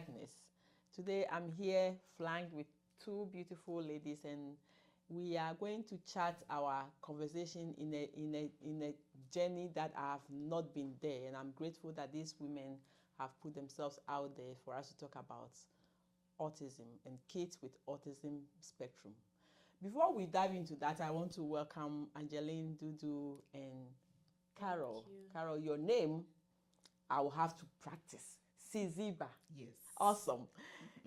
Agnes. Today I'm here flanked with two beautiful ladies, and we are going to chat our conversation in a journey that I have not been there, and I'm grateful that these women have put themselves out there for us to talk about autism and kids with autism spectrum. Before we dive into that, I want to welcome Angeline, Dudu, and Carol. Carol, your name I will have to practice. Siziba. Yes. Awesome.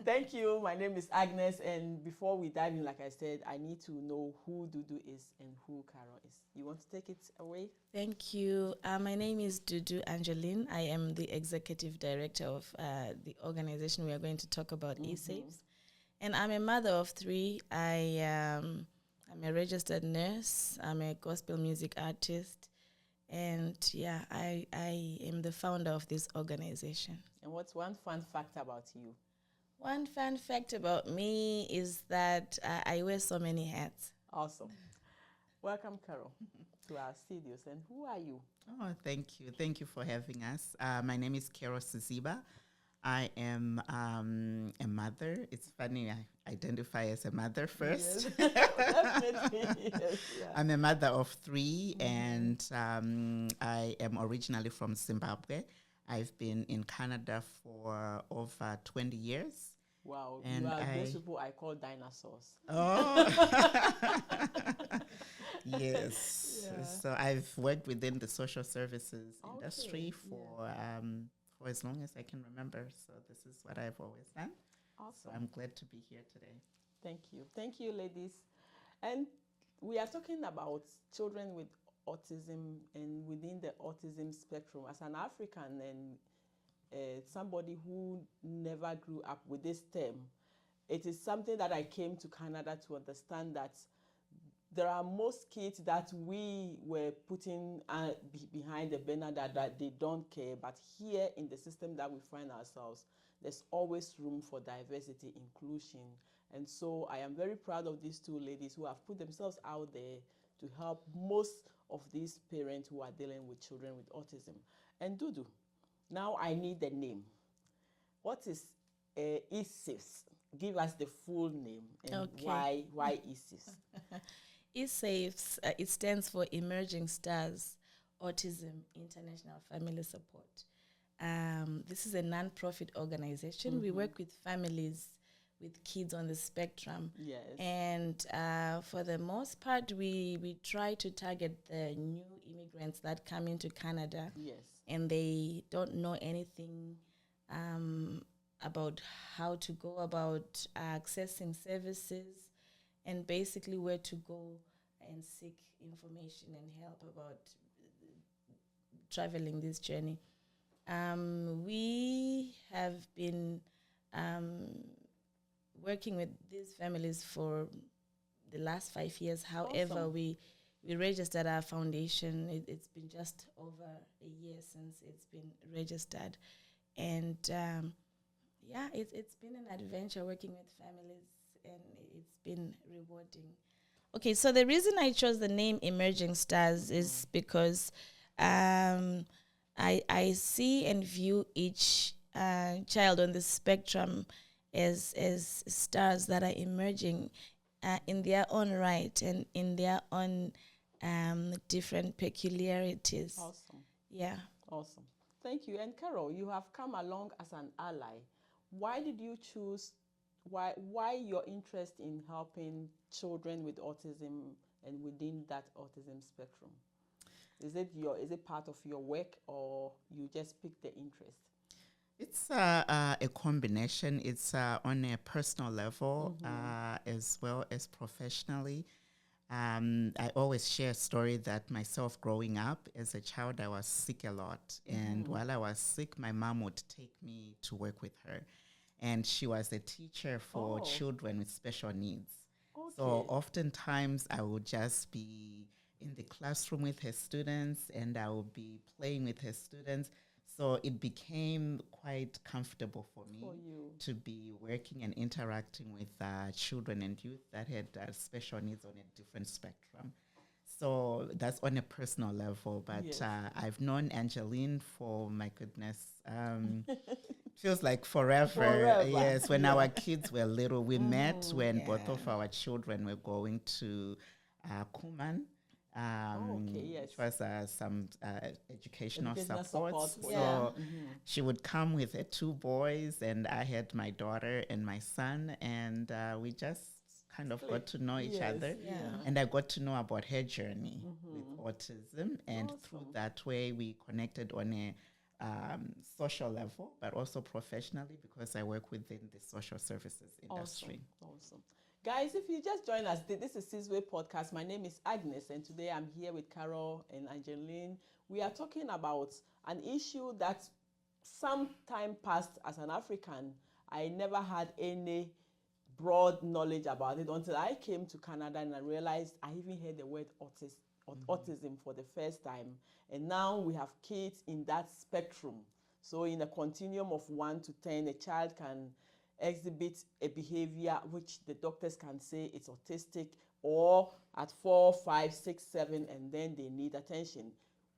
Thank you. My name is Agnes, and before we dive in, like I said, I need to know who Dudu is and who Carol is. You want to take it away? Thank you. My name is Dudu Angeline. I am the executive director of the organization we are going to talk about, ESAIFS. And I'm a mother of three. I'm a registered nurse. I'm a gospel music artist. And yeah, I am the founder of this organization. And what's one fun fact about you? One fun fact about me is that I wear so many hats. Awesome. Welcome, Carol, to our studios. And who are you? Oh, thank you. Thank you for having us. My name is Carol Siziba. I am a mother. It's funny, I identify as a mother first. Yes. Definitely. Yes, yeah. I'm a mother of three, and I am originally from Zimbabwe. I've been in Canada for over 20 years. Wow, And you are those people I call dinosaurs. Oh, yes. Yeah. So I've worked within the social services industry for as long as I can remember. So this is what I've always done. Awesome. So I'm glad to be here today. Thank you. Thank you, ladies. And we are talking about children with autism and within the autism spectrum. As an African and somebody who never grew up with this term, it is something that I came to Canada to understand that there are most kids that we were putting behind the banner that they don't care. But here in the system that we find ourselves, there's always room for diversity, inclusion. And so I am very proud of these two ladies who have put themselves out there to help most of these parents who are dealing with children with autism. And Dudu, now I need the name. What is ESAIFS? Give us the full name and why ESAIFS? ESAIFS, it stands for Emerging Stars Autism International Family Support. This is a non-profit organization. We work with families with kids on the spectrum. Yes. And for the most part, we try to target the new immigrants that come into Canada. Yes. And they don't know anything about how to go about accessing services and basically where to go and seek information and help about traveling this journey. We have been working with these families for the last 5 years. However, Awesome. we registered our foundation. It's been just over a year since it's been registered. And it's been an adventure working with families, and it's been rewarding. Okay, so the reason I chose the name Emerging Stars is because I see and view each child on the spectrum as stars that are emerging in their own right and in their own different peculiarities. Awesome. Yeah. Awesome. Thank you. And Carol, you have come along as an ally. Why did you choose, why your interest in helping children with autism and within that autism spectrum? Is it part of your work, or you just picked the interest? It's a combination. It's on a personal level as well as professionally. I always share a story that myself growing up as a child, I was sick a lot. And while I was sick, my mom would take me to work with her. And she was a teacher for children with special needs. Okay. So oftentimes I would just be in the classroom with her students, and I would be playing with her students. So it became quite comfortable for me to be working and interacting with children and youth that had special needs on a different spectrum. So that's on a personal level. But I've known Angeline for, my goodness, Feels like forever. Forever. Yes, when our kids were little, we met when both Yeah. of our children were going to Kuman, Okay, yes. which was some educational Educational support. support for So them. she would come with her two boys, and I had my daughter and my son, and we just kind of got to know each Yes, other. Yeah. And I got to know about her journey with autism, and through that way we connected on a social level, but also professionally because I work within the social services industry. Awesome. Guys, if you just join us, this is Siziba Podcast. My name is Agness, and today I'm here with Carol and Angeline. We are talking about an issue that some time past as an African, I never had any broad knowledge about it until I came to Canada and I realized I even heard the word autism for the first time. And now we have kids in that spectrum. So in a continuum of 1 to 10, a child can exhibit a behavior which the doctors can say it's autistic, or at 4, 5, 6, 7, and then they need attention.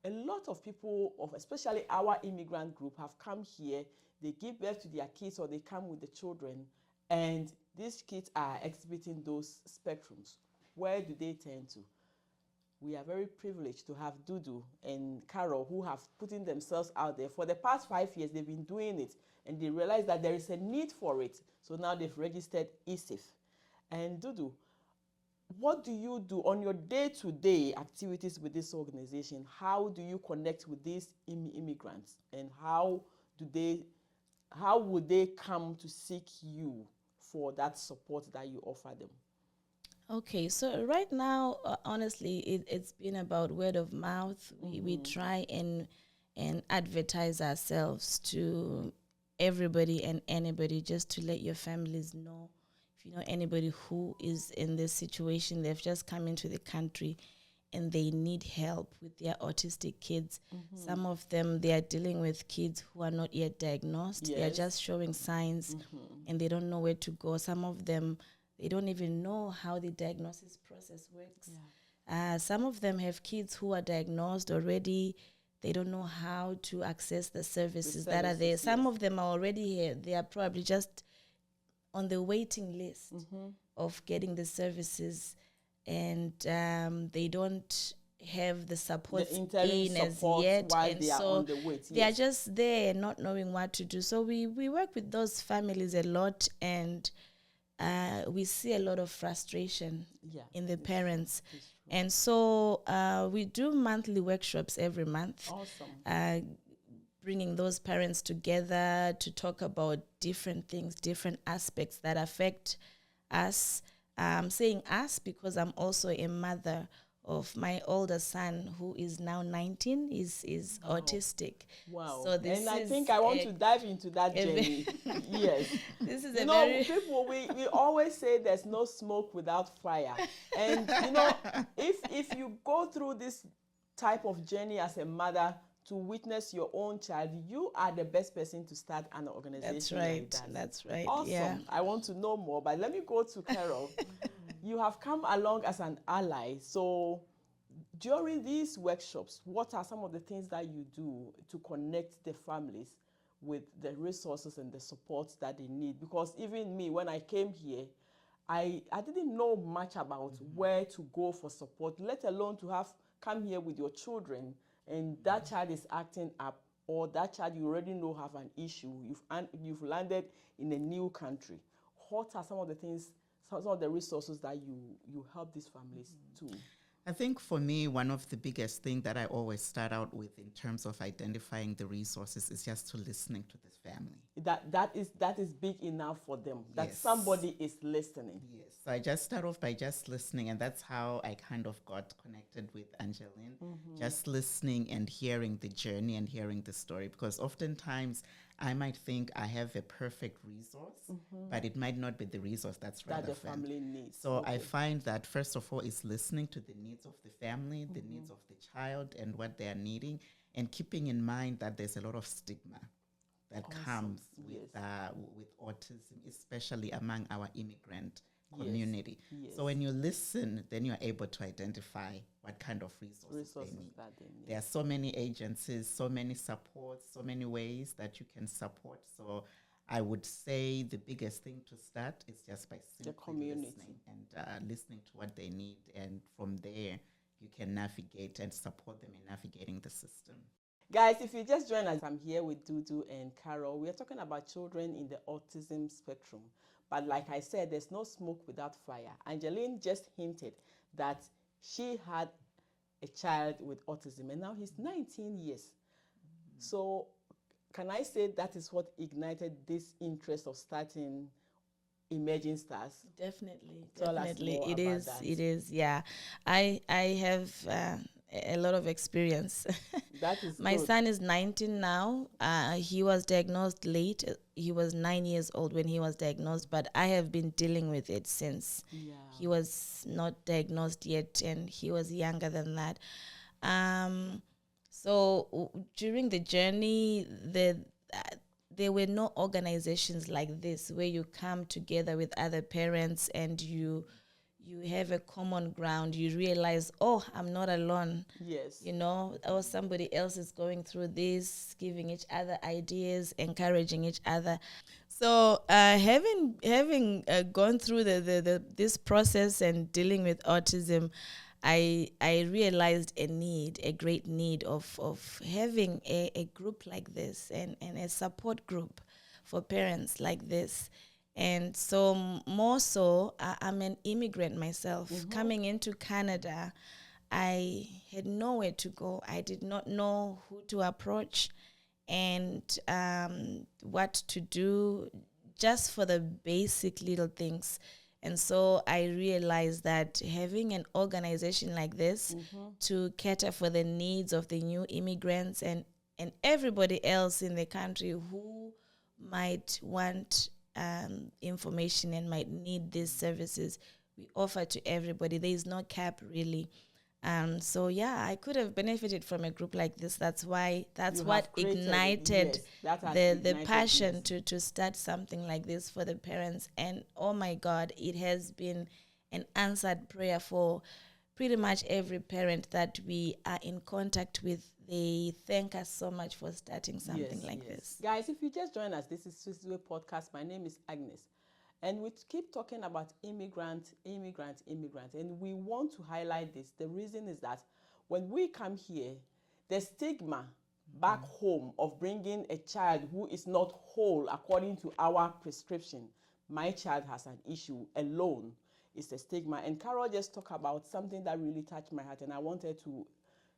A lot of people, especially our immigrant group, have come here. They give birth to their kids or they come with the children, and these kids are exhibiting those spectrums. Where do they turn to? We are very privileged to have Dudu and Carol, who have put themselves out there. For the past 5 years, they've been doing it, and they realized that there is a need for it. So now they've registered ESAIFS. And Dudu, what do you do on your day-to-day activities with this organization? How do you connect with these immigrants, and how would they come to seek you for that support that you offer them? Okay, so right now, honestly, it's been about word of mouth. We try and advertise ourselves to everybody and anybody, just to let your families know. If you know anybody who is in this situation, they've just come into the country and they need help with their autistic kids. Some of them, they are dealing with kids who are not yet diagnosed. They are just showing signs and they don't know where to go. Some of them, they don't even know how the diagnosis process works. Some of them have kids who are diagnosed already. They don't know how to access the services that are there. Some of them are already here. They are probably just on the waiting list of getting the services, and they don't have the support in as yet, and they are so on the wait. they are just there not knowing what to do. So we work with those families a lot, and we see a lot of frustration in the parents. And so we do monthly workshops every month. Awesome. Bringing those parents together to talk about different things, different aspects that affect us. I'm saying us because I'm also a mother of my older son, who is now 19, is autistic. Wow. So this and I think I want to dive into that journey. Yes. This is people, we always say there's no smoke without fire. And, if you go through this type of journey as a mother to witness your own child, you are the best person to start an organization. That's right. Like that. That's right. Awesome. Yeah. I want to know more, but let me go to Carol. You have come along as an ally. So during these workshops, what are some of the things that you do to connect the families with the resources and the support that they need? Because even me, when I came here, I didn't know much about where to go for support, let alone to have come here with your children and that child is acting up, or that child you already know have an issue. You've landed in a new country. What are some of the things, some of the resources that you help these families to? I think for me, one of the biggest things that I always start out with in terms of identifying the resources is just to listening to this family. That is big enough for them, that somebody is listening. Yes. So I just start off by just listening, and that's how I kind of got connected with Angeline. Just listening and hearing the journey and hearing the story, because oftentimes I might think I have a perfect resource, but it might not be the resource that's relevant. That the family needs. So I find that first of all is listening to the needs of the family, the needs of the child and what they are needing, and keeping in mind that there's a lot of stigma that comes with autism, especially among our immigrant community. Yes. So when you listen, then you're able to identify what kind of resources they need. That they need. There are so many agencies, so many supports, so many ways that you can support. So I would say the biggest thing to start is just by simply listening and listening to what they need. And from there, you can navigate and support them in navigating the system. Guys, if you just join us, I'm here with Dudu and Carol. We are talking about children in the autism spectrum. But like I said, there's no smoke without fire. Angeline just hinted that she had a child with autism, and now he's 19 years. So can I say that is what ignited this interest of starting Emerging Stars? Definitely. It is. Yeah. I have a lot of experience. That is My good. son is 19 now. He was diagnosed late. He was 9 years old when he was diagnosed, but I have been dealing with it since he was not diagnosed yet, and he was younger than that. So during the journey, there were no organizations like this where you come together with other parents and you have a common ground. You realize, oh, I'm not alone. Yes. You know, or somebody else is going through this, giving each other ideas, encouraging each other. So having gone through this process and dealing with autism, I realized a great need of having a group like this and a support group for parents like this. And so more so, I'm an immigrant myself. Coming into Canada, I had nowhere to go. I did not know who to approach and what to do, just for the basic little things. And so I realized that having an organization like this to cater for the needs of the new immigrants and everybody else in the country who might want information and might need these services, we offer to everybody. There is no cap, really. So yeah, I could have benefited from a group like this. That's what ignited the passion to start something like this for the parents. And oh my God, it has been an answered prayer for pretty much every parent that we are in contact with. They thank us so much for starting something like this. Guys, if you just join us, this is Siziba Podcast. My name is Agness. And we keep talking about immigrant. And we want to highlight this. The reason is that when we come here, the stigma back home of bringing a child who is not whole according to our prescription, my child has an issue alone, is a stigma. And Carol just talked about something that really touched my heart, and I wanted to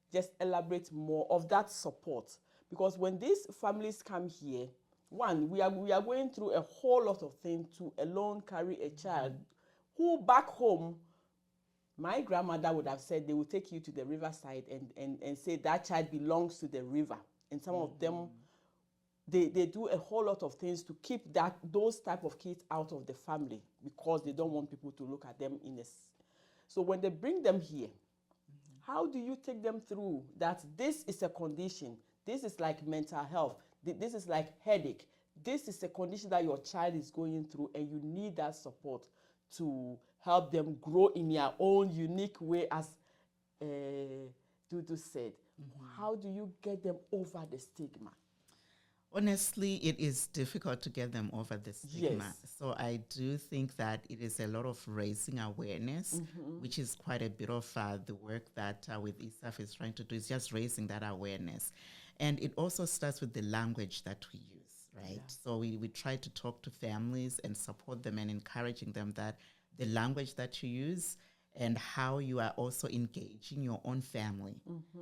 just elaborate more of that support. Because when these families come here, one, we are going through a whole lot of things to alone carry a child who back home, my grandmother would have said they will take you to the riverside and say that child belongs to the river. And some of them, they do a whole lot of things to keep those type of kids out of the family because they don't want people to look at them in this. So when they bring them here, how do you take them through that this is a condition? This is like mental health. This is like headache. This is a condition that your child is going through, and you need that support to help them grow in their own unique way, as Dudu said. How do you get them over the stigma? Honestly, it is difficult to get them over the stigma. Yes. So I do think that it is a lot of raising awareness, which is quite a bit of the work that with ESAIFS is trying to do, is just raising that awareness. And it also starts with the language that we use, right? Yeah. So we try to talk to families and support them and encouraging them that the language that you use and how you are also engaging your own family,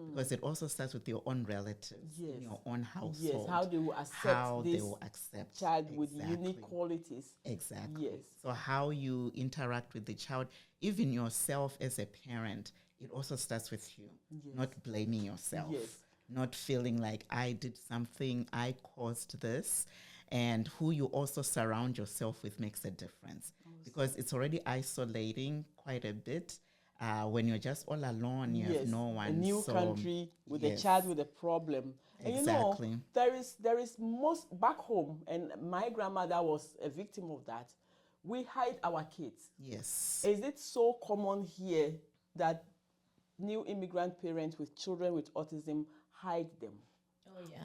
because it also starts with your own relatives, in your own household. Yes, how they will accept child with unique qualities. Exactly. Yes. So how you interact with the child, even yourself as a parent, it also starts with you, not blaming yourself, not feeling like I did something, I caused this. And who you also surround yourself with makes a difference, because it's already isolating quite a bit when you're just all alone. You have no one. A new country with a child with a problem. Exactly. And there is most back home, and my grandmother was a victim of that. we hide our kids. Yes. Is it so common here that new immigrant parents with children with autism hide them? Oh, yeah.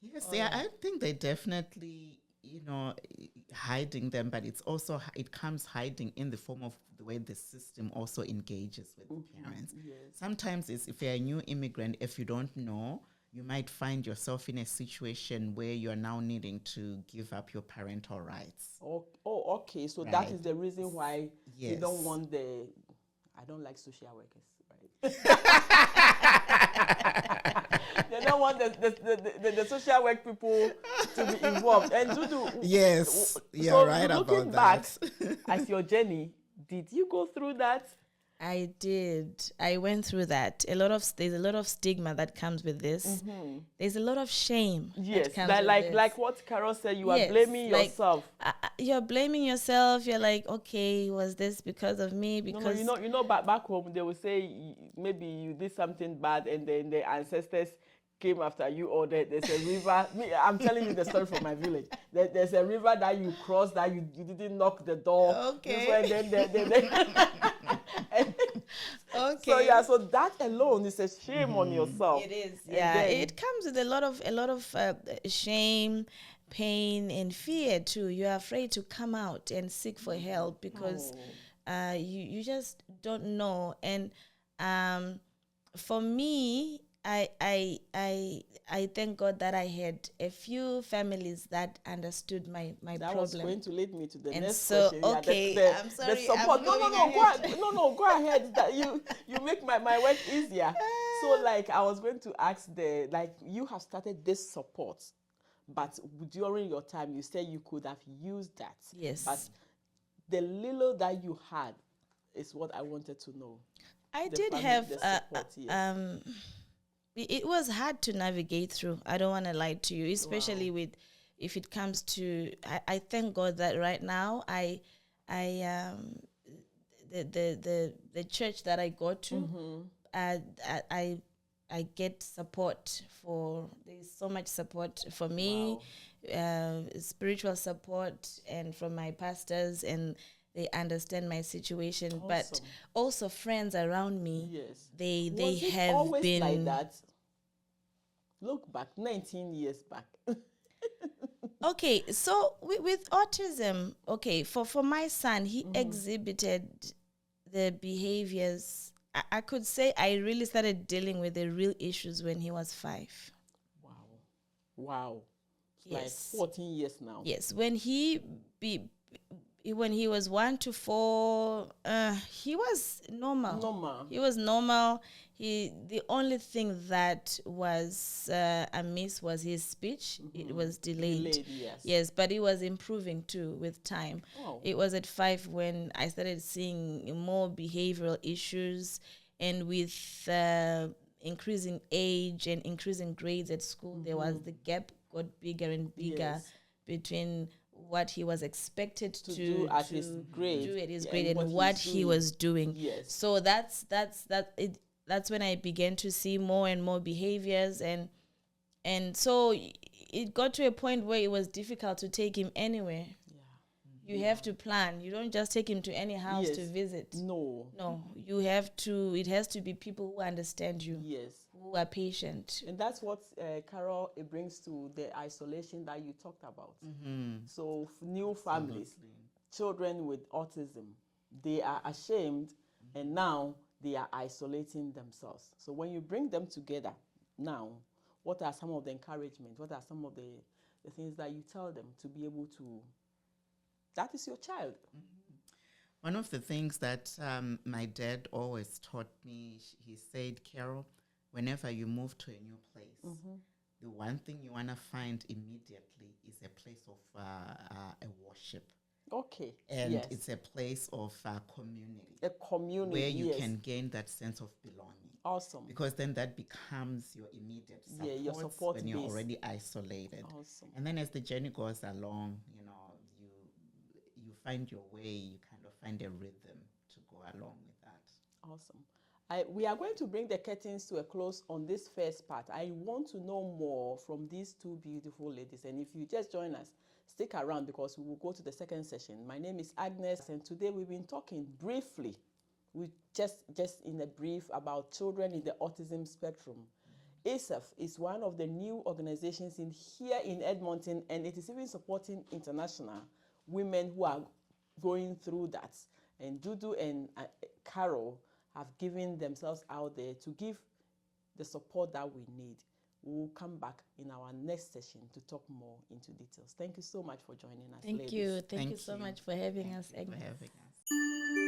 Yes, yeah, I think they definitely, hiding them, but it's also, it comes hiding in the form of the way the system also engages with the parents. Yes. Sometimes it's, if you're a new immigrant, if you don't know, you might find yourself in a situation where you're now needing to give up your parental rights. Okay. So Right. that is the reason why you Yes. don't want I don't like social workers, right? They don't want the social work people to be involved. And Dudu, Yes, you're so right looking about back that. at your journey, did you go through that? I did. I went through that. There's a lot of stigma that comes with this. There's a lot of shame. Yes, that comes that, with this. like what Carol said, you are Yes, blaming like, yourself. You're blaming yourself. You're like, okay, was this because of me? Because No, back home they will say maybe you did something bad and then the ancestors came after you, or there's a river. I'm telling you the story from my village. There's a river that you crossed that you didn't knock the door. Okay. And then okay. So that alone is a shame on yourself. It is, And yeah. then- It comes with a lot of shame, pain, and fear too. You're afraid to come out and seek for help because you just don't know. And for me, I thank God that I had a few families that understood my that problem. was going to lead me to the And next so, question. okay, the I'm sorry, The support. I'm No, going go ahead. ahead. No, go ahead. That you make my work easier. So, like, I was going to ask you have started this support, but during your time, you said you could have used that. Yes. But the little that you had is what I wanted to know. I The did family, have the support, yes. It was hard to navigate through. I don't want to lie to you, especially with if it comes to. I thank God that right now the church that I go to, I get support for. There's so much support for me, spiritual support, and from my pastors, and they understand my situation. Awesome. But also friends around me. Yes. They Was it have always been like that? Look back, 19 years back. Okay, so with autism, okay, for my son, he exhibited the behaviors. I could say I really started dealing with the real issues when he was 5. Wow. Yes. Like 14 years now. Yes, when he was 1 to 4, he was normal. He was normal. The only thing that was amiss was his speech. It was delayed. Yes, but it was improving too with time. Oh. It was at 5 when I started seeing more behavioral issues, and with increasing age and increasing grades at school, there was the gap got bigger and bigger between what he was expected to do at his grade and what he was doing. Yes. So that's when I began to see more and more behaviors, and so it got to a point where it was difficult to take him anywhere. You have to plan. You don't just take him to any house to visit. No, you have to. It has to be people who understand you. Yes. Who are patient. And that's what Carol, it brings to the isolation that you talked about. So new families, children with autism, they are ashamed, and now they are isolating themselves. So when you bring them together now, what are some of the encouragement? What are some of the things that you tell them to be able to? That is your child. One of the things that my dad always taught me, he said, Carol, whenever you move to a new place, the one thing you want to find immediately is a place of a worship. Okay. And it's a place of community. A community, where you can gain that sense of belonging. Awesome. Because then that becomes your immediate support, your support when base. you're already isolated. Awesome. And then as the journey goes along, you find your way, you kind of find a rhythm to go along with that. Awesome. We are going to bring the curtains to a close on this first part. I want to know more from these two beautiful ladies. And if you just join us, stick around because we will go to the second session. My name is Agness, and today we've been talking briefly, just in a brief, about children in the autism spectrum. ESAIFS is one of the new organizations here in Edmonton, and it is even supporting international women who are going through that. And Dudu and Carol have given themselves out there to give the support that we need. We will come back in our next session to talk more into details. Thank you so much for joining us, Thank ladies. you. Thank you so much for having us, Agness. For having us.